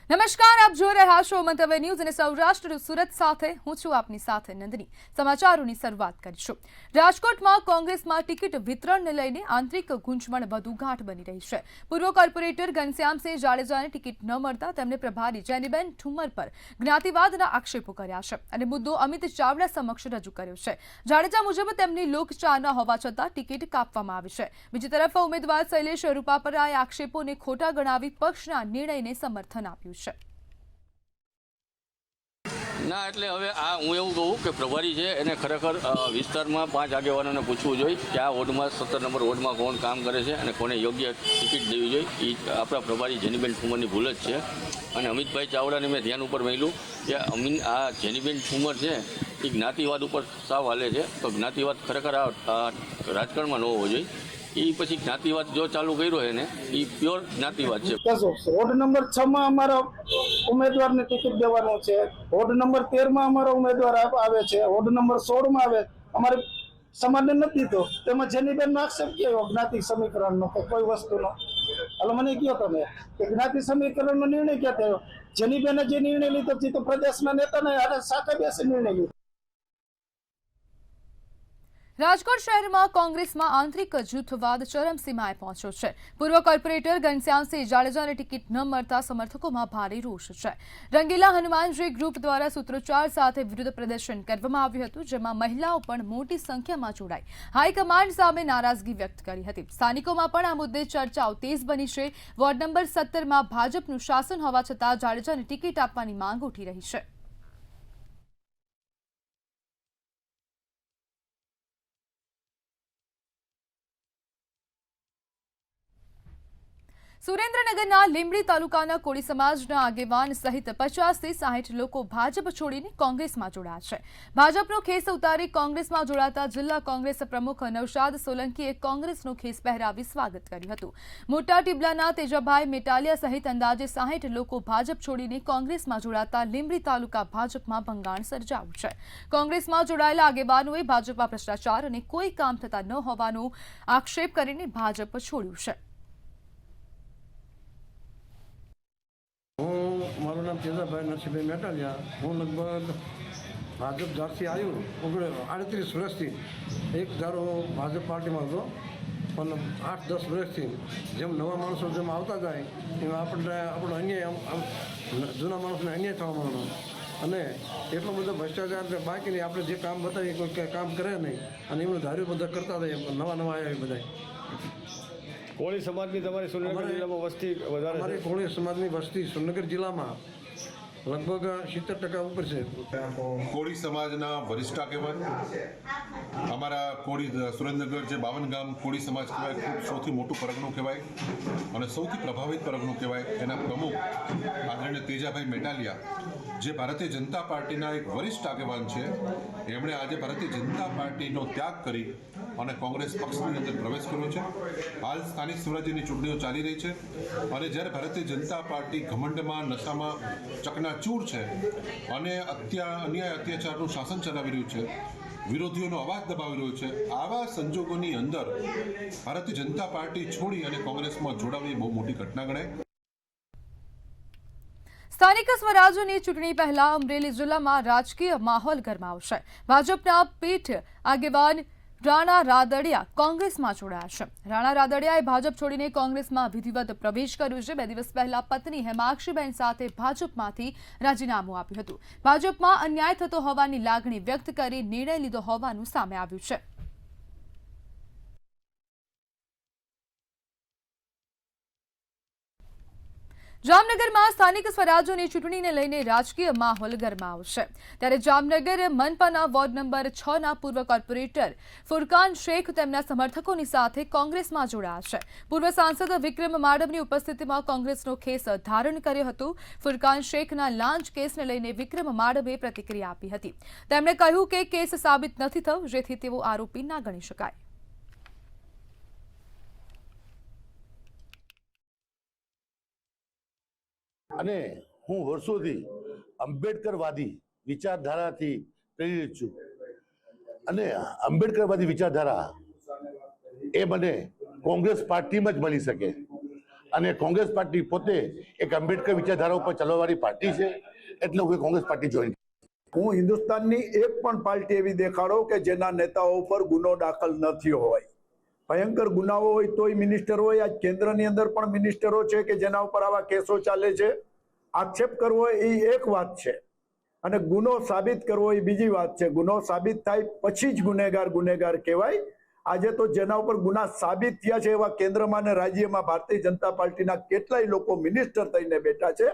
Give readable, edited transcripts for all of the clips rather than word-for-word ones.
નમસ્કાર, આપ જોઈ રહ્યા છો મંતવ્ય ન્યૂઝ અને સૌરાષ્ટ્ર સુરત સાથે હું છું આપની સાથે નંદની। સમાચારોની શરૂઆત કરીશું। રાજકોટમાં કોંગ્રેસમાં ટિકિટ વિતરણને લઈને આંતરિક ગૂંચવણ વધુ ગાઢ બની રહી છે। પૂર્વ કોર્પોરેટર ઘનશ્યામસિંહ જાડેજાને ટિકિટ ન મળતા તેમણે પ્રભારી જેનીબેન ઠુમ્મર પર જ્ઞાતિવાદના આક્ષેપો કર્યા છે અને મુદ્દો અમિત ચાવડા સમક્ષ રજૂ કર્યો છે। જાડેજા મુજબ તેમની લોકચાહના હોવા છતાં ટિકિટ કાપવામાં આવી છે। બીજી તરફ ઉમેદવાર શૈલેષ રૂપાપરાએ આક્ષેપોને ખોટા ગણાવી પક્ષના નિર્ણયને સમર્થન આપ્યું છે। ના એટલે હવે આ હું એવું કહું કે પ્રભારી છે એને ખરેખર વિસ્તારમાં 5 આગેવાનોને પૂછવું જોઈએ કે આ વોર્ડમાં 17 નંબર વોર્ડમાં કોણ કામ કરે છે અને કોને યોગ્ય ટિકિટ દેવી જોઈએ। એ આપણા પ્રભારી જેનીબેન ઠુમ્મરની ભૂલ જ છે અને અમિતભાઈ ચાવડાને મેં ધ્યાન ઉપર મેળ્યું કે આ જેનીબેન ઠુમ્મર છે એ જ્ઞાતિવાદ ઉપર સાવ હાલે છે। તો જ્ઞાતિવાદ ખરેખર આ રાજકારણમાં ન હોવો જોઈએ। એ પછી જ્ઞાતિવાદ જો ચાલુ કર્યો હોય ને એ પ્યોર જ્ઞાતિવાદ છે। વોર્ડ નંબર 6 માં અમારા ઉમેદવારને ટિકિટ દેવાનો છે, વોર્ડ નંબર 13 માં અમારો ઉમેદવાર આવે છે, વોર્ડ નંબર 16 માં આવે અમારે સમાજને નથી દીધો। તેમાં જેનીબેનનો આક્ષેપ કેવો જ્ઞાતિ સમીકરણનો કે કોઈ વસ્તુનો? હાલો મને કહો તમે કે જ્ઞાતિ સમીકરણનો નિર્ણય ક્યાં થયો? જેનીબેને જે નિર્ણય લીધો તે તો પ્રદેશના નેતાને સાથે બેસી નિર્ણય લીધો। રાજકોટ શહેરમાં કોંગ્રેસમાં આંતરિક જૂથવાદ ચરમસીમાએ પહોંચ્યો છે। પૂર્વ કોર્પોરેટર ઘનશ્યામસિંહ જાડેજાને ટિકિટ ન મળતા સમર્થકોમાં ભારે રોષ છે। રંગીલા હનુમાનજી ગ્રુપ દ્વારા સૂત્રોચ્ચાર સાથે વિરોધ પ્રદર્શન કરવામાં આવ્યું હતું, જેમાં મહિલાઓ પણ મોટી સંખ્યામાં જોડાઈ હાઈકમાન્ડ સામે નારાજગી વ્યક્ત કરી હતી। સ્થાનિકોમાં પણ આ મુદ્દે ચર્ચાઓ તેજ બની છે। વોર્ડ નંબર 17માં ભાજપનું શાસન હોવા છતાં જાડેજાને ટિકિટ આપવાની માંગ ઉઠી રહી છે। સુરેન્દ્રનગરના લીંબડી તાલુકાના કોળી સમાજના આગેવાન સહિત 50 થી 60 લોકો ભાજપ છોડીને કોંગ્રેસમાં જોડાયા છે। ભાજપનો ખેસ ઉતારી કોંગ્રેસમાં જોડાતા જિલ્લા કોંગ્રેસ પ્રમુખ નૌશાદ સોલંકીએ કોંગ્રેસનો ખેસ પહેરાવી સ્વાગત કર્યું હતું। મોટા ટીબલાના તેજાભાઈ મેટાલિયા સહિત અંદાજે 60 લોકો ભાજપ છોડીને કોંગ્રેસમાં જોડાતા લીંબડી તાલુકા ભાજપમાં ભંગાણ સર્જાયું છે। કોંગ્રેસમાં જોડાયેલા આગેવાનોએ ભાજપમાં ભ્રષ્ટાચાર અને કોઈ કામ થતા ન હોવાનો આક્ષેપ કરીને ભાજપ છોડ્યું છે। મારું નામ તેજાભાઈ નરસિંહભાઈ મેટાલિયા। હું લગભગ ભાજપ જ્યારથી આવ્યું 38 વર્ષથી એક ધારો ભાજપ પાર્ટીમાં હતો, પણ 8-10 વર્ષથી જેમ નવા માણસો જેમ આવતા જાય એમ આપણો અન્યાય જૂના માણસોને અન્યાય થવા માંડવાનો અને એટલો બધો ભ્રષ્ટાચાર છે બાકી નહીં। આપણે જે કામ બતાવીએ કોઈ કામ કરે નહીં અને એમનું ધાર્યું બધા કરતા થાય નવા આવ્યા બધા। કોળી સમાજની તમારી સુરેન્દ્રનગર જિલ્લામાં વસ્તી વધારે? અમારી કોળી સમાજની વસ્તી સુરેન્દ્રનગર જિલ્લામાં લગભગ 70% ઉપર છે। કોળી સમાજના વરિષ્ઠ આગેવાન અમારા કોળી સુરેન્દ્રનગર જે 52 ગામ કોળી સમાજ કહેવાય, ખૂબ સૌથી મોટું પરગણું કહેવાય અને સૌથી પ્રભાવિત પરગણું કહેવાય। એના પ્રમુખ આદરણીય તેજાભાઈ મેટાલિયા જે ભારતીય જનતા પાર્ટીના એક વરિષ્ઠ આગેવાન છે, એમણે આજે ભારતીય જનતા પાર્ટીનો ત્યાગ કરી અને કોંગ્રેસ પક્ષની અંદર પ્રવેશ કર્યો છે। હાલ સ્થાનિક સ્વરાજ્યની ચૂંટણીઓ ચાલી રહી છે અને જ્યારે ભારતીય જનતા પાર્ટી ઘમંડમાં નશામાં ચકનાચૂર છે અને અન્યાય અત્યાચારનું શાસન ચલાવી રહ્યું છે, વિરોધીઓનો અવાજ દબાવી રહ્યો છે, આવા સંજોગોની અંદર ભારતીય જનતા પાર્ટી છોડી અને કોંગ્રેસમાં જોડાવી બહુ મોટી ઘટના ગણાય। સ્થાનિક સ્વરાજ્યની ચૂંટણી પહેલા અમરેલી જિલ્લામાં રાજકીય માહોલ ગરમાવશે। ભાજપના પીઠ આગેવાન રાણા રાદડિયા કોંગ્રેસમાં જોડાયા છે। રાણા રાદડિયાએ ભાજપ છોડીને કોંગ્રેસમાં વિધિવત પ્રવેશ કર્યો છે। 2 દિવસ પહેલા પત્ની હેમાક્ષીબેન સાથે ભાજપમાંથી રાજીનામું આપ્યું હતું। ભાજપમાં અન્યાય થતો હોવાની લાગણી વ્યક્ત કરી નિર્ણય લીધો હોવાનું સામે આવ્યું છે। જામનગરમાં સ્થાનિક સ્વરાજ્યની ચૂંટણીને લઈને રાજકીય માહોલ ગરમાવશે। ત્યારે જામનગર મનપાના વોર્ડ નંબર 6ના પૂર્વ કોર્પોરેટર ફુરકાન શેખ તેમના સમર્થકોની સાથે કોંગ્રેસમાં જોડાયા છે। પૂર્વ સાંસદ વિક્રમ માડમની ઉપસ્થિતિમાં કોંગ્રેસનો ખેસ ધારણ કર્યો હતો। ફુરકાન શેખના લાંચ કેસને લઈને વિક્રમ માડમે પ્રતિક્રિયા આપી હતી। તેમણે કહ્યું કે કેસ સાબિત નથી થયો, જેથી તેઓ આરોપી ના ગણી શકાય। અને હું વર્ષોથી આંબેડકરવાદી વિચારધારાથી પ્રેરિત છું અને આંબેડકરવાદી વિચારધારા એ મને કોંગ્રેસ પાર્ટીમાં જ મળી શકે। અને કોંગ્રેસ પાર્ટી પોતે એક આંબેડકર વિચારધારા ઉપર ચાલવાવાળી પાર્ટી છે, એટલે હું કોંગ્રેસ પાર્ટી જોઈન. હું હિન્દુસ્તાનની એક પણ પાર્ટી એવી દેખાડો કે જેના નેતાઓ પર ગુનો દાખલ ન થયો હોય. ભયંકર ગુનાઓ હોય તોય મિનિસ્ટર હોય. આજ કેન્દ્રની અંદર પણ મિનિસ્ટરો છે કે જેના ઉપર આવા કેસો ચાલે છે. આક્ષેપ કરવો એ એક વાત છે અને ગુનો સાબિત કરવો એ બીજી વાત છે. ગુનો સાબિત થાય પછી જ ગુનેગાર કહેવાય. આજે તો જેના ઉપર ગુના સાબિત થયા છે એવા કેન્દ્રમાં અને રાજ્યમાં ભારતીય જનતા પાર્ટીના કેટલાય લોકો મિનિસ્ટર થઈને બેઠા છે.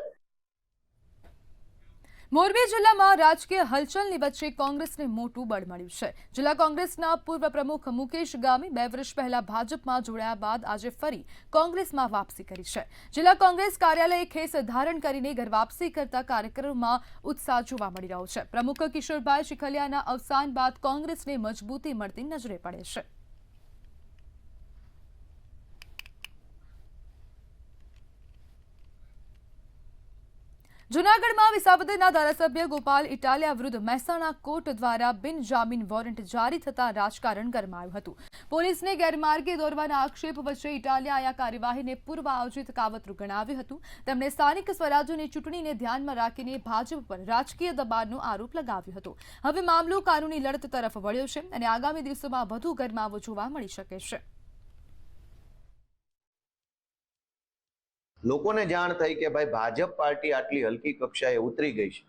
મોરબી જિલ્લામાં રાજકીય હલચલની વચ્ચે કોંગ્રેસને મોટું બળ મળ્યું છે. જિલ્લા કોંગ્રેસના પૂર્વ પ્રમુખ મુકેશ ગામી 2 વર્ષ પહેલા ભાજપમાં જોડાયા બાદ આજે ફરી કોંગ્રેસમાં વાપસી કરી છે. જિલ્લા કોંગ્રેસ કાર્યાલયે ખેસ ધારણ કરીને ઘર વાપસી કરતા કાર્યકરોમાં ઉત્સાહ જોવા મળી રહ્યો છે. પ્રમુખ કિશોરભાઈ શિખલિયાના અવસાન બાદ કોંગ્રેસને મજબૂતી મળતી નજરે પડે છે. જૂનાગઢમાં વિસાવદરના ધારાસભ્ય ગોપાલ ઇટાલિયા વિરુદ્ધ મહેસાણા કોર્ટ દ્વારા બિનજામીન વોરંટ જારી થતા રાજકારણ ગરમાયું હતું. પોલીસને ગેરમાર્ગે દોરવાના આક્ષેપ વચ્ચે ઇટાલિયાએ આ કાર્યવાહીને પૂર્વ આયોજિત કાવતરું ગણાવ્યું હતું. તેમણે સ્થાનિક સ્વરાજ્યની ચૂંટણીને ધ્યાનમાં રાખીને ભાજપ પર રાજકીય દબાણનો આરોપ લગાવ્યો હતો. હવે મામલો કાનૂની લડત તરફ વળ્યો છે અને આગામી દિવસોમાં વધુ ગરમાવો જોવા મળી શકે છે. લોકોને જાણ થઈ કે ભાઈ ભાજપ પાર્ટી આટલી હલકી કક્ષાએ ઉતરી ગઈ છે,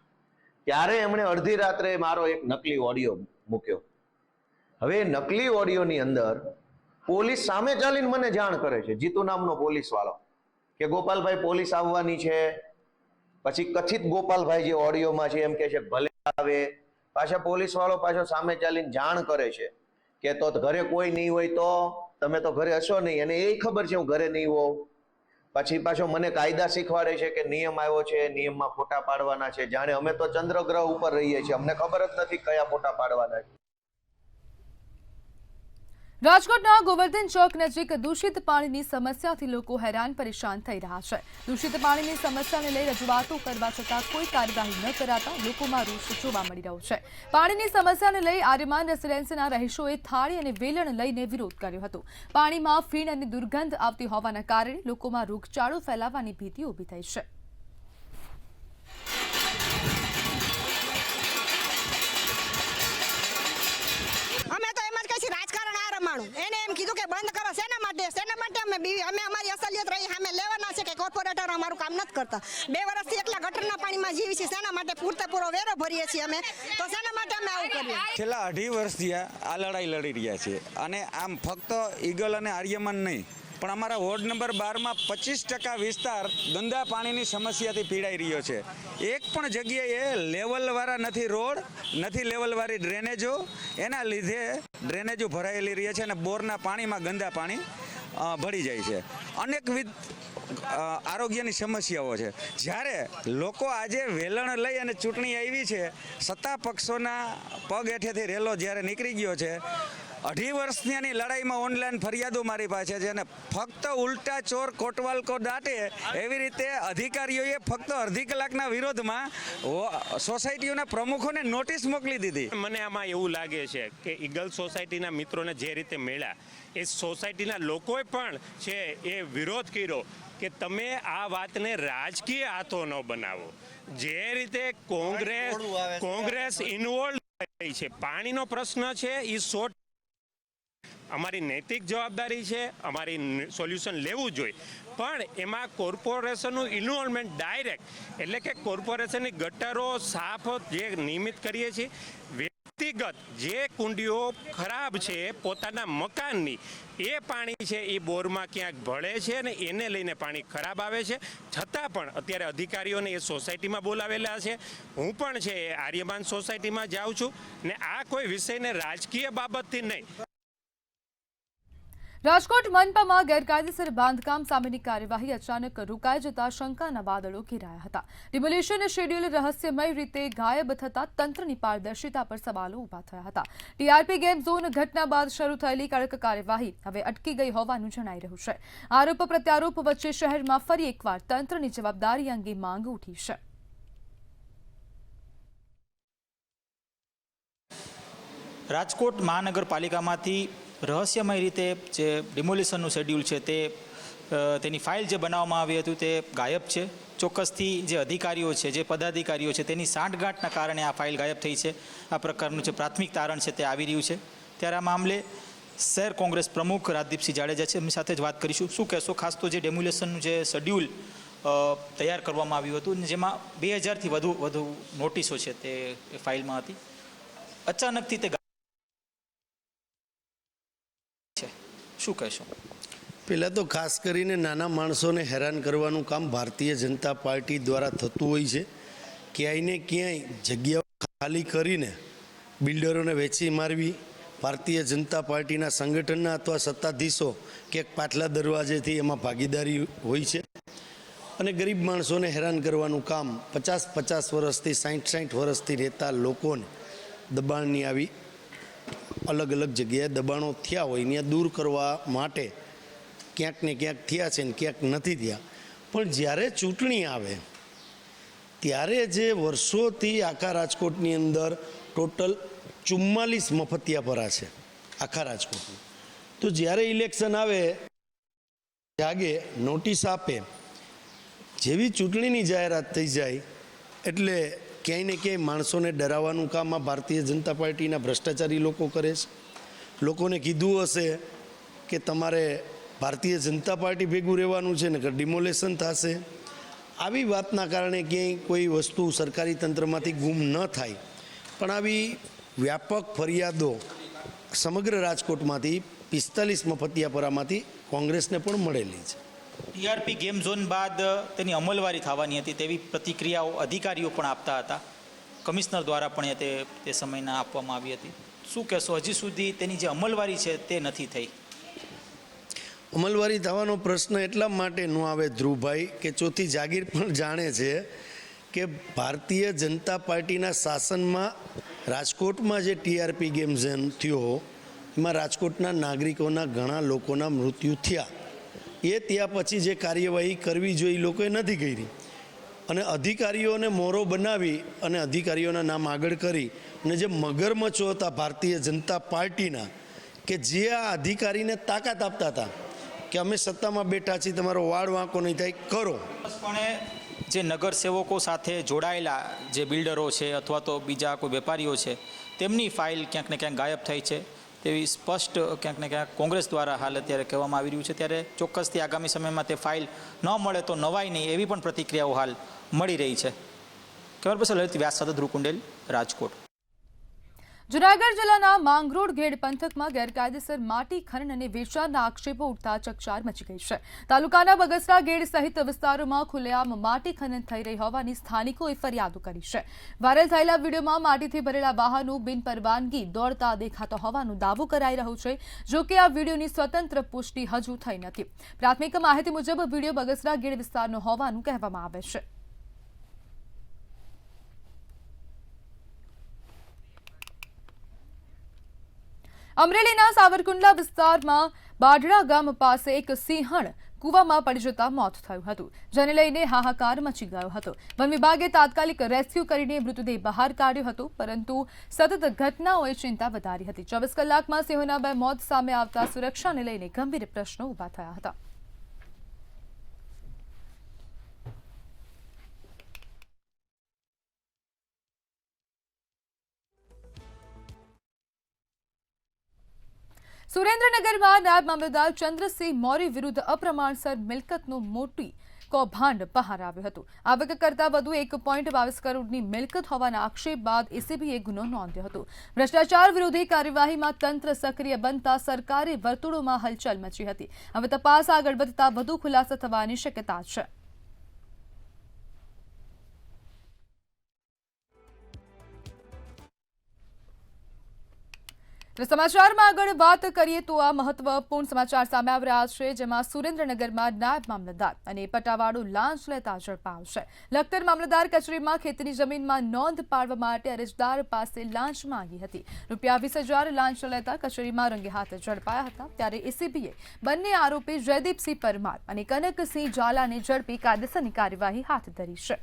ત્યારે એમણે અડધી રાત્રે મારો એક નકલી ઓડિયો મૂક્યો. હવે નકલી ઓડિયોની અંદર પોલીસ સામે ચાલીને મને જાણ કરે છે, જીતુ નામનો પોલીસ વાળો, કે ગોપાલભાઈ પોલીસ આવવાની છે. પછી કથિત ગોપાલભાઈ જે ઓડિયોમાં છે એમ કે છે ભલે આવે. પાછા પોલીસ વાળો પાછો સામે ચાલીને જાણ કરે છે કે તો ઘરે કોઈ નહીં હોય તો તમે તો ઘરે હશો નહીં, અને એ ખબર છે હું ઘરે નહીં હોઉં. પછી પાછો મને કાયદા શીખવાડે છે કે નિયમ આવ્યો છે, નિયમમાં ફોટા પાડવાના છે. જાણે અમે તો ચંદ્રગ્રહ ઉપર રહીએ છીએ, અમને ખબર જ નથી કયા ફોટા પાડવાના છે. રાજકોટના ગોવર્ધન ચોક નજીક દૂષિત પાણીની સમસ્યાથી લોકો હેરાન પરેશાન થઈ રહ્યા છે. દૂષિત પાણીની સમસ્યાને લઈ રજૂઆતો કરવા છતાં કોઈ કાર્યવાહી ન કરાતા લોકોમાં રોષ જોવા મળી રહ્યો છે. પાણીની સમસ્યાને લઈ આર્યમાન રેસિડેન્સીના રહીશોએ થાળી અને વેલણ લઈને વિરોધ કર્યો હતો. પાણીમાં ફીણ અને દુર્ગંધ આવતી હોવાના કારણે લોકોમાં રોગચાળો ફેલાવાની ભીતિ ઊભી થઈ છે. એને એમ કીધું કે બંધ કરો. શેના માટે અમે અમારી અસલિયત રહી સામે લેવાના છે કે કોર્પોરેટર અમારું કામ નથી કરતા. 2 વર્ષથી એકલા ગટરના પાણીમાં જીવી છે. શેના માટે? પૂરો વેરો ભરીએ છીએ અમે, તો શેના માટે અમે આવું કરીએ? છેલ્લા 2.5 વર્ષથી આ લડાઈ લડી રહ્યા છે. અને આમ ફક્ત ઈગલ અને આર્યમાન નહીં, પણ અમારા વોર્ડ નંબર 12માં 25% વિસ્તાર ગંદા પાણીની સમસ્યાથી પીડાઈ રહ્યો છે. એક પણ જગ્યાએ લેવલવાળા નથી રોડ, નથી લેવલવાળી ડ્રેનેજો. એના લીધે ડ્રેનેજો ભરાયેલી રહે છે અને બોરના પાણીમાં ગંદા પાણી ભળી જાય છે. અનેકવિધ આરોગ્યની સમસ્યાઓ છે. જ્યારે લોકો આજે વેલણ લઈ અને ચૂંટણી આવી છે, સત્તા પક્ષોના પગ હેઠેથી રેલો જ્યારે નીકળી ગયો છે, 2.5 વર્ષની લડાઈમાં ઓનલાઈન ફરિયાદો મારી પાસે છે અને ફક્ત ઉલટા ચોર કોટવાલ કો દાટે એવી રીતે અધિકારીઓએ ફક્ત અડધી કલાકના વિરોધમાં સોસાયટીઓના પ્રમુખોને નોટિસ મોકલી દીધી. મને આમાં એવું લાગે છે કે ઈગલ સોસાયટીના મિત્રોને જે રીતે મળ્યા, એ સોસાયટીના લોકોએ પણ છે એ વિરોધ કર્યો કે તમે આ વાતને રાજકીય હાથો ન બનાવો. જે રીતે કોંગ્રેસ ઇન્વોલ્વ થઈ છે, પાણીનો પ્રશ્ન છે એ અમારી નૈતિક જવાબદારી છે, અમારી સોલ્યુશન લેવું જોઈએ. પણ એમાં કોર્પોરેશનનું ઇન્વોલ્વમેન્ટ ડાયરેક્ટ, એટલે કે કોર્પોરેશનની ગટરો સાફ જે નિયમિત કરીએ છીએ, વ્યક્તિગત જે કુંડીઓ ખરાબ છે પોતાના મકાનની, એ પાણી છે એ બોરમાં ક્યાંક ભળે છે અને એને લઈને પાણી ખરાબ આવે છે. છતાં પણ અત્યારે અધિકારીઓને એ સોસાયટીમાં બોલાવેલા છે. હું પણ છે એ આર્યમાન સોસાયટીમાં જાઉં છું ને આ કોઈ વિષયને રાજકીય બાબતથી નહીં. રાજકોટ મનપામાં ગેરકાયદેસર બાંધકામ સામેની કાર્યવાહી અચાનક રોકાઈ જતા શંકાના વાદળો ઘેરાયા હતા. ડિમોલિશન શેડ્યુલ રહસ્યમય રીતે ગાયબ થતા તંત્રની પારદર્શિતા પર સવાલો ઊભા થયા હતા. ટીઆરપી ગેમ ઝોન ઘટના બાદ શરૂ થયેલી કડક કાર્યવાહી હવે અટકી ગઈ હોવાનું જણાઈ રહ્યું છે. આરોપ પ્રત્યારોપ વચ્ચે શહેરમાં ફરી એકવાર તંત્રની જવાબદારી અંગે માંગ ઉઠી છે. રાજકોટ મહાનગરપાલિકામાંથી રહસ્યમય રીતે જે ડિમોલિશનનું શેડ્યુલ છે તે તેની ફાઇલ જે બનાવવામાં આવી હતી તે ગાયબ છે. ચોક્કસથી જે અધિકારીઓ છે, જે પદાધિકારીઓ છે, તેની સાંઠગાંઠના કારણે આ ફાઇલ ગાયબ થઈ છે. આ પ્રકારનું જે પ્રાથમિક તારણ છે તે આવી રહ્યું છે. ત્યારે આ મામલે શહેર કોંગ્રેસ પ્રમુખ રાજદીપસિંહ જાડેજા છે, એમની સાથે જ વાત કરીશું. શું કહેશો? ખાસ તો જે ડેમોલેશનનું જે શેડ્યુલ તૈયાર કરવામાં આવ્યું હતું, જેમાં 2000થી વધુ નોટિસો છે તે ફાઇલમાં હતી, અચાનકથી તે છે, શું કહેશો? પહેલાં તો ખાસ કરીને નાના માણસોને હેરાન કરવાનું કામ ભારતીય જનતા પાર્ટી દ્વારા થતું હોય છે. ક્યાંય ને ક્યાંય જગ્યાઓ ખાલી કરીને બિલ્ડરોને વેચી મારવી, ભારતીય જનતા પાર્ટીના સંગઠનના અથવા સત્તાધીશો ક્યાંક પાછલા દરવાજેથી એમાં ભાગીદારી હોય છે અને ગરીબ માણસોને હેરાન કરવાનું કામ 50 વર્ષથી 60 વર્ષથી રહેતા લોકોને દબાણની આવી અલગ અલગ જગ્યાએ દબાણો થયા હોય ત્યાં દૂર કરવા માટે ક્યાંક ને ક્યાંક થયા છે ને ક્યાંક નથી થયા. પણ જ્યારે ચૂંટણી આવે ત્યારે જે વર્ષોથી આખા રાજકોટની અંદર ટોટલ 44 મફતિયાપરા છે આખા રાજકોટમાં, તો જ્યારે ઇલેક્શન આવે જાગે નોટિસ આપે, જેવી ચૂંટણીની જાહેરાત થઈ જાય એટલે ક્યાંય ને ક્યાંય માણસોને ડરાવવાનું કામ આ ભારતીય જનતા પાર્ટીના ભ્રષ્ટાચારી લોકો કરે છે. લોકોને કીધું હશે કે તમારે ભારતીય જનતા પાર્ટી ભેગું રહેવાનું છે ને કે ડિમોલેશન થશે. આવી વાતના કારણે ક્યાંય કોઈ વસ્તુ સરકારી તંત્રમાંથી ગુમ ન થાય, પણ આવી વ્યાપક ફરિયાદો સમગ્ર રાજકોટમાંથી 45 મફતિયાપરામાંથી કોંગ્રેસને પણ મળેલી છે. ટીઆરપી ગેમ ઝોન બાદ તેની અમલવારી થવાની હતી તેવી પ્રતિક્રિયાઓ અધિકારીઓ પણ આપતા હતા. કમિશનર દ્વારા પણ તે સમયના આપવામાં આવી હતી. શું કહેશો? હજી સુધી તેની જે અમલવારી છે તે નથી થઈ. અમલવારી થવાનો પ્રશ્ન એટલા માટે ન આવે ધ્રુવભાઈ કે ચોથી જાગીર પણ જાણે છે કે ભારતીય જનતા પાર્ટીના શાસનમાં રાજકોટમાં જે ટીઆરપી ગેમ ઝોન થયો એમાં રાજકોટના નાગરિકોના ઘણા લોકોના મૃત્યુ થયા. એ ત્યાં પછી જે કાર્યવાહી કરવી જોઈએ એ લોકોએ નથી કરી અને અધિકારીઓને મોરો બનાવી અને અધિકારીઓના નામ આગળ કરી અને જે મગરમચ્છો હતા ભારતીય જનતા પાર્ટીના કે જે આ અધિકારીને તાકાત આપતા હતા કે અમે સત્તામાં બેઠા છીએ, તમારો વાળ વાંકો નહીં થાય, કરો. પણ જે નગરસેવકો સાથે જોડાયેલા જે બિલ્ડરો છે અથવા તો બીજા કોઈ વેપારીઓ છે તેમની ફાઇલ ક્યાંક ને ક્યાંક ગાયબ થઈ છે તેવી સ્પષ્ટ ક્યાંક ને ક્યાંક કોંગ્રેસ દ્વારા હાલ અત્યારે કહેવામાં આવી રહ્યું છે. ત્યારે ચોક્કસથી આગામી સમયમાં તે ફાઇલ ન મળે તો નવાઈ નહીં એવી પણ પ્રતિક્રિયાઓ હાલ મળી રહી છે. કેમેરા પર્સન લલિત વ્યાસ સાથે ધ્રુવ કુંડેલ, રાજકોટ. જૂનાગઢ જિલ્લાના માંગરોળ ગેડ પંથકમાં ગેરકાયદેસર માટી ખનન અને વેચાણના આક્ષેપો ઉઠતા ચકચાર મચી ગઈ છે. તાલુકાના બગસરા ગેડ સહિત વિસ્તારોમાં ખુલ્લેઆમ માટી ખનન થઈ રહી હોવાની સ્થાનિકોએ ફરિયાદો કરી છે. વાયરલ થયેલા વિડીયોમાં માટીથી ભરેલા વાહનો બિનપરવાનગી દોડતા દેખાતા હોવાનો દાવો કરાઈ રહ્યો છે. જો કે આ વિડીયોની સ્વતંત્ર પુષ્ટિ હજુ થઈ નથી. પ્રાથમિક માહિતી મુજબ વિડીયો બગસરા ગેડ વિસ્તારનો હોવાનું કહેવામાં આવે છે. અમરેલીના સાવરકુંડલા વિસ્તારમાં બાઢડા ગામ પાસે એક સિંહણ કૂવામાં પડી જતા મોત થયું હતું, જેને લઈને હાહાકાર મચી ગયો હતો. વન વિભાગે તાત્કાલિક રેસ્ક્યુ કરીને મૃતદેહ બહાર કાઢ્યો હતો, પરંતુ સતત ઘટનાઓએ ચિંતા વધારી હતી. 24 કલાકમાં સિંહોના 2 મોત સામે આવતા સુરક્ષાને લઈને ગંભીર પ્રશ્નો ઉભા થયા હતા. સુરેન્દ્રનગરમાં નાયબ મામલતદાર ચંદ્રસિંહ મૌર્ય વિરુદ્ધ અપ્રમાણસર મિલકતનું મોટી કૌભાંડ બહાર આવ્યું હતું. આવક કરતાં વધુ 1.22 કરોડની મિલકત હોવાના આક્ષેપ બાદ એસીબીએ ગુનો નોંધ્યો હતો. ભ્રષ્ટાચાર વિરોધી કાર્યવાહીમાં તંત્ર સક્રિય બનતા સરકારી વર્તુળોમાં હલચલ મચી હતી. હવે તપાસ આગળ વધતા વધુ ખુલાસા થવાની શક્યતા છે. તો સમાચારમાં આગળ વાત કરીએ તો આ મહત્વપૂર્ણ સમાચાર સામે આવી રહ્યા છે, જેમાં સુરેન્દ્રનગરમાં નાયબ મામલતદાર અને પટ્ટાવાળો લાંચ લેતા ઝડપાયો છે. લખતર મામલતદાર કચેરીમાં ખેતીની જમીનમાં નોંધ પાડવા માટે અરજદાર પાસે લાંચ માંગી હતી. ₹20,000 લાંચ લેતા કચેરીમાં રંગે હાથ ઝડપાયા હતા. ત્યારે એસીબીએ બંને આરોપી જયદીપસિંહ પરમાર અને કનકસિંહ ઝાલાને ઝડપી કાયદેસરની કાર્યવાહી હાથ ધરી છે.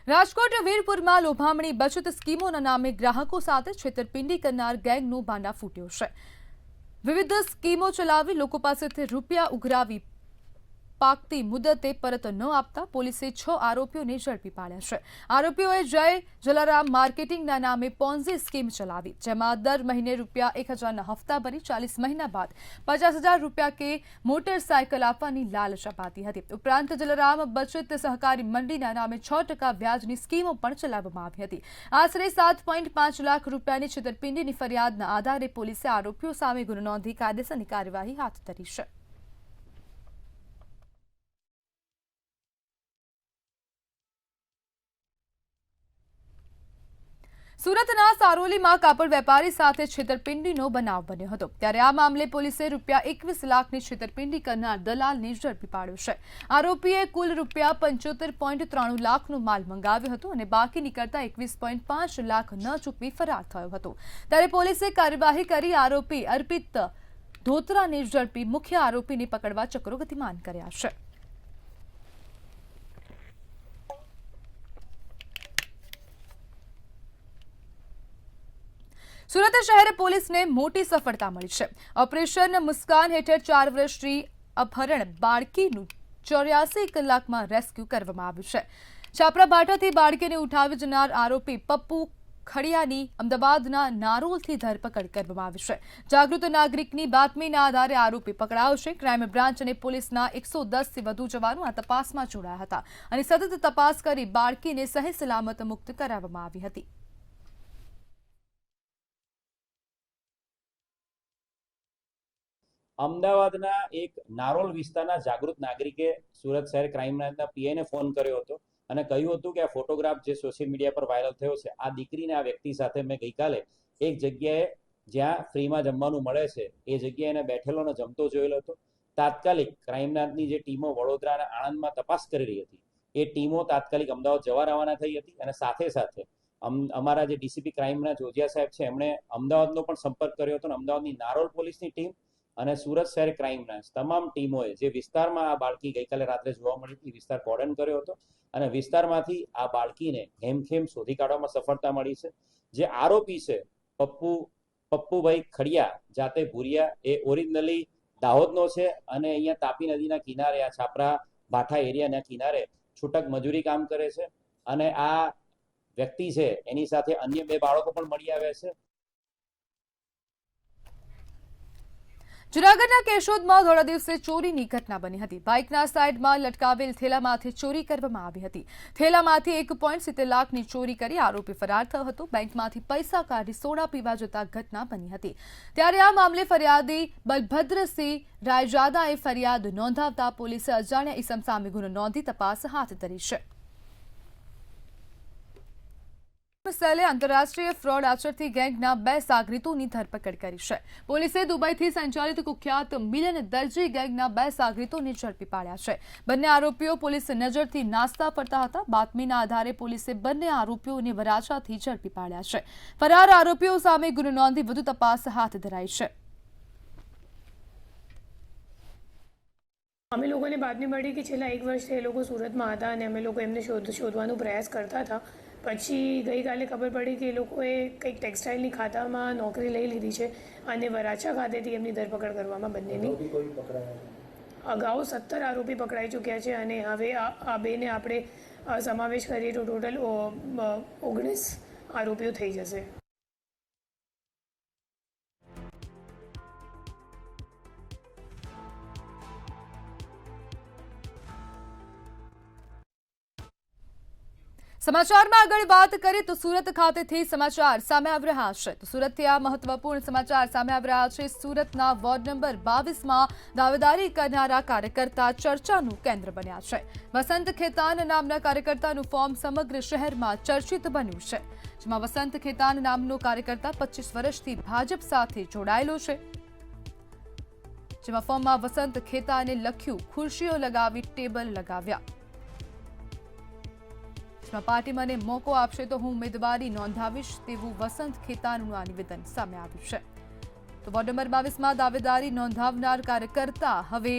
રાજકોટ વીરપુરમાં લોભામણી બચત સ્કીમોના નામે ગ્રાહકો સાથે છેતરપિંડી કરનાર ગેંગનો ભાંડા ફૂટ્યો છે. વિવિધ સ્કીમો ચલાવી લોકો પાસેથી રૂપિયા ઉઘરાવી પાકતી મુદતે પરત ન આપતા પોલીસે 6 આરોપીઓને ઝડપી પાડ્યા છે. આરોપીઓએ જય જલારામ માર્કેટિંગના નામે પોન્ઝી સ્કીમ ચલાવી, જેમાં દર મહિને રૂપિયા 1000ના હપ્તા ભરી 40 મહિના બાદ 50,000 રૂપિયા કે મોટરસાયકલ આપવાની લાલચ અપાતી હતી. ઉપરાંત જલારામ બચત સહકારી મંડીના નામે 6% વ્યાજની સ્કીમો પણ ચલાવવામાં આવી હતી. આશરે 7.5 લાખ રૂપિયાની છેતરપિંડીની ફરિયાદના આધારે પોલીસે આરોપીઓ સામે ગુનો નોંધી કાયદેસરની કાર્યવાહી હાથ ધરી છે. સુરતના સારોલીમાં કાપડ વેપારી સાથે છેતરપિંડીનો બનાવ બન્યો હતો, ત્યારે આ મામલે પોલીસે રૂપિયા 21 લાખની છેતરપિંડી કરનાર દલાલને ઝડપી પાડ્યો છે. આરોપીએ કુલ રૂપિયા 75.93 લાખનો માલ મંગાવ્યો હતો અને બાકી નીકળતા 21.5 લાખ ન ચૂકવી ફરાર થયો હતો. ત્યારે પોલીસે કાર્યવાહી કરી આરોપી અર્પિત ધોત્રાને ઝડપી મુખ્ય આરોપીને પકડવા ચક્રો ગતિમાન કર્યા છે. સુરત શહેર પોલીસને મોટી સફળતા મળી છે. ઓપરેશન મુસ્કાન હેઠળ 4 વર્ષની અપહરણ બાળકીનું 84 કલાકમાં રેસ્ક્યુ કરવામાં આવ્યું છે. છાપરા ભાટાથી બાળકીને ઉઠાવી જનાર આરોપી પપ્પુ ખડિયાની અમદાવાદના નારોલથી ધરપકડ કરવામાં આવી છે. જાગૃત નાગરિકની બાતમીના આધારે આરોપી પકડાયો છે. ક્રાઇમ બ્રાન્ચ અને પોલીસના 110થી વધુ જવાનો આ તપાસમાં જોડાયા હતા અને સતત તપાસ કરી બાળકીને સહી સલામત મુક્ત કરાવવામાં આવી હતી. અમદાવાદના એક નારોલ વિસ્તારના જાગૃત નાગરિકે સુરત શહેર ક્રાઇમ બ્રાન્ચના પીઆઈને ફોન કર્યો હતો અને કહ્યું હતું કે આ ફોટોગ્રાફ જે સોશિયલ મીડિયા પર વાયરલ થયો છે, આ દીકરીને આ વ્યક્તિ સાથે મેં ગઈકાલે એક જગ્યાએ જ્યાં ફ્રીમાં જમવાનું મળે છે એ જગ્યાએ એને બેઠેલો અને જમતો જોયેલો હતો. તાત્કાલિક ક્રાઇમ બ્રાન્ચની જે ટીમો વડોદરા અને આણંદમાં તપાસ કરી રહી હતી, એ ટીમો તાત્કાલિક અમદાવાદ જવા રવાના થઈ હતી અને સાથે સાથે અમારા જે ડીસીપી ક્રાઇમ બ્રાન્ચ ઓજિયા સાહેબ છે એમણે અમદાવાદનો પણ સંપર્ક કર્યો હતો અને અમદાવાદની નારોલ પોલીસની ટીમ અને સુરત શહેર ક્રાઇમ બ્રાન્ચ તમામ ટીમોએ જે વિસ્તારમાં આ બાળકી ગઈકાલે રાત્રે જોવા મળી હતી વિસ્તાર કોર્ડન કર્યો હતો અને વિસ્તારમાંથી આ બાળકીને હેમખેમ શોધી કાઢવામાં સફળતા મળી છે. જે આરોપી છે પપ્પુભાઈ ખડિયા જાતે ભુરિયા, એ ઓરિજિનલી દાહોદનો છે અને અહીંયા તાપી નદીના કિનારે આ છાપરા ભાઠા એરિયાના કિનારે છૂટક મજૂરી કામ કરે છે અને આ વ્યક્તિ છે એની સાથે અન્ય 2 બાળકો પણ મળી આવ્યા છે. જૂનાગઢના કેશોદમાં ધોળા દિવસે ચોરીની ઘટના બની હતી. બાઇકના સાઇડમાં લટકાવેલ થેલામાંથી ચોરી કરવામાં આવી હતી. થેલામાંથી 1.70 લાખની ચોરી કરી આરોપી ફરાર થયો હતો. બેંકમાંથી પૈસા કાઢી સોડા પીવા જતા ઘટના બની હતી. ત્યારે આ મામલે ફરિયાદી બલભદ્રસિંહ રાયજાદાએ ફરિયાદ નોંધાવતા પોલીસે અજાણ્યા ઇસમ સામે ગુનો નોંધી તપાસ હાથ ધરી છે. સેલે આંતરરાષ્ટ્રીય ફ્રોડ આચરતી ગેંગના 2 સાગરીતોની ધરપકડ કરી છે. પોલીસે દુબઈથી સંચાલિત કુખ્યાત મિલન દરજી ગેંગના 2 સાગરીતોને ઝડપી પાડ્યા છે. બંને આરોપીઓ પોલીસ નજરથી નાસ્તા ફરતા હતા. બાતમીના આધારે પોલીસે બંને આરોપીઓને વરાછાથી ઝડપી પાડ્યા છે. ફરાર આરોપીઓ સામે ગુનો નોંધી વધુ તપાસ હાથ ધરાઈ છે. અમે લોકોને બાતમી મળી કે છેલ્લા 1 વર્ષથી એ લોકો સુરતમાં હતા અને અમે લોકો એમને શોધવાનો પ્રયાસ કરતા હતા. પછી ગઈકાલે ખબર પડી કે એ લોકોએ કંઈક ટેક્સટાઇલની ખાતામાં નોકરી લઈ લીધી છે અને વરાછા ખાતેથી એમની ધરપકડ કરવામાં બંનેની અગાઉ 17 આરોપી પકડાઈ ચૂક્યા છે અને હવે આ બેને આપણે સમાવેશ કરીએ તો ટોટલ 19 આરોપીઓ થઈ જશે. સમાચારમાં આગળ વાત કરીએ તો સુરત ખાતેથી સમાચાર સામે આવી રહ્યા છે. તો સુરતથી આ મહત્વપૂર્ણ સમાચાર સામે આવી રહ્યા છે. સુરતના વોર્ડ નંબર 22માં દાવેદારી કરનારા કાર્યકર્તા ચર્ચાનું કેન્દ્ર બન્યા છે. વસંત ખેતાન નામના કાર્યકર્તાનું ફોર્મ સમગ્ર શહેરમાં ચર્ચિત બન્યું છે, જેમાં વસંત ખેતાન નામનો કાર્યકર્તા 25 વર્ષથી ભાજપ સાથે જોડાયેલો છે. જેમાં ફોર્મમાં વસંત ખેતાને લખ્યું, ખુરશીઓ લગાવી ટેબલ લગાવ્યા. પાર્ટી મને મોકો આપશે તો હું ઉમેદવારી નોંધાવીશ તેવું વસંત ખેતાનનું આ નિવેદન સામે આવ્યું છે. તો વોર્ડ નંબર 22માં દાવેદારી નોંધાવનાર કાર્યકર્તા હવે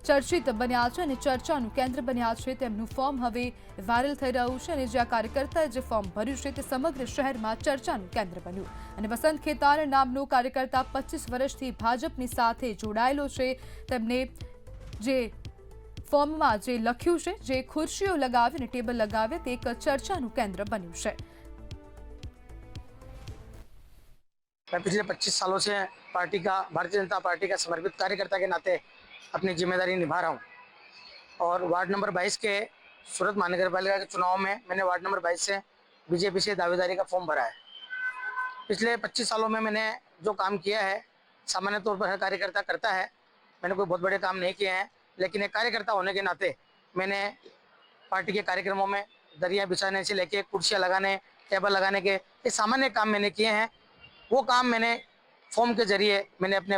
ચર્ચિત બન્યા છે અને ચર્ચાનું કેન્દ્ર બન્યા છે તેમનું ફોર્મ હવે વાયરલ થઈ રહ્યું છે અને જ્યાં કાર્યકર્તાએ જે ફોર્મ ભર્યું છે તે સમગ્ર શહેરમાં ચર્ચાનું કેન્દ્ર બન્યું અને વસંત ખેતાર નામનો કાર્યકર્તા 25 વર્ષથી ભાજપની સાથે જોડાયેલો છે તેમને જે ફોર્મમાં જે લખ્યું છે જે ખુરશીઓ લગાવી અને ટેબલ લગાવે તે એક ચર્ચાનું કેન્દ્ર બન્યું છે। मैं पिछले 25 सालों से पार्टी का भारतीय जनता पार्टी का समर्पित कार्यकर्ता के नाते अपनी जिम्मेदारी निभा रहा हूं और वार्ड नंबर 22 के सूरत महानगर पालिका के चुनाव में मैंने वार्ड नंबर 22 से बीजेपी से दावेदारी का फॉर्म भरा है। पिछले 25 सालों में मैंने जो काम किया है सामान्य तौर पर हर कार्यकर्ता करता है, मैंने कोई बहुत बड़े काम नहीं किए हैं, लेकिन एक कार्यकर्ता होने के नाते मैंने पार्टी के कार्यक्रमों में दरिया बिछाने से लेके कुर्सियाँ लगाने, टेबल लगाने के ये सामान्य काम मैंने किए हैं। वो काम मैंने फॉर्म के जरिए मैंने अपने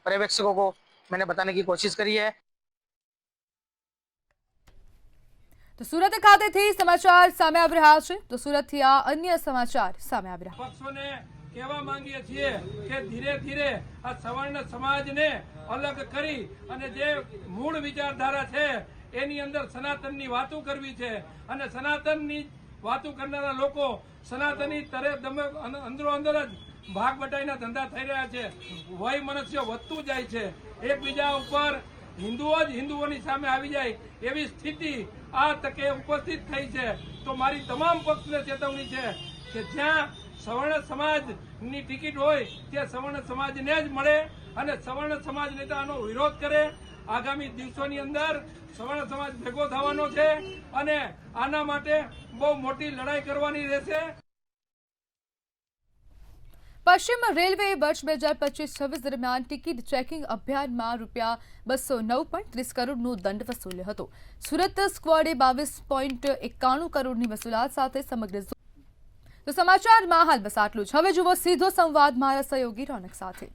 पर्यवेक्षकों को मैंने बताने की कोशिश करी है। तो सूरत खातेથી સમાચાર સામે આવી રહ્યા છે તો સુરતથી આ અન્ય સમાચાર સામે આવી રહ્યા પક્ષોને કહેવા માંગીએ છીએ કે ધીરે ધીરે આ સવર્ણ સમાજને અલગ કરી અને જે મૂળ વિચારધારા છે એની અંદર સનાતનની વાતો કરવી છે અને સનાતનની વાતો કરનારા લોકો સનાતની તરે અંદરો અંદર જ ભાગ બટાઈના ધંધા થઈ રહ્યા છે। વય મનુષ્ય વધતું જાય છે, એકબીજા ઉપર હિન્દુઓ જ હિન્દુઓની સામે આવી જાય એવી સ્થિતિ આ તકે ઉપસ્થિત થઈ છે। તો મારી તમામ પક્ષને ચેતવણી છે કે જ્યાં સવર્ણ સમાજની ટિકિટ હોય તે સવર્ણ સમાજને જ મળે અને સવર્ણ સમાજ નેતા આનો વિરોધ કરે। આગામી દિવસોની અંદર સવર્ણ સમાજ ભેગો થવાનો છે અને આના માટે બહુ મોટી લડાઈ કરવાની રહેશે। પશ્ચિમ રેલવે વર્ષ 2025-26 દરમિયાન ટિકિટ ચેકિંગ અભિયાનમાં ₹209.30 કરોડનો દંડ વસૂલ્યો હતો। સુરત સ્ક્વોડે 22.91 કરોડની વસૂલાત સાથે સમગ્ર તો સમાચારમાં હાલ બસ આટલું જ। હવે જુઓ સીધો સંવાદ મારા સહયોગી રોનક સાથે।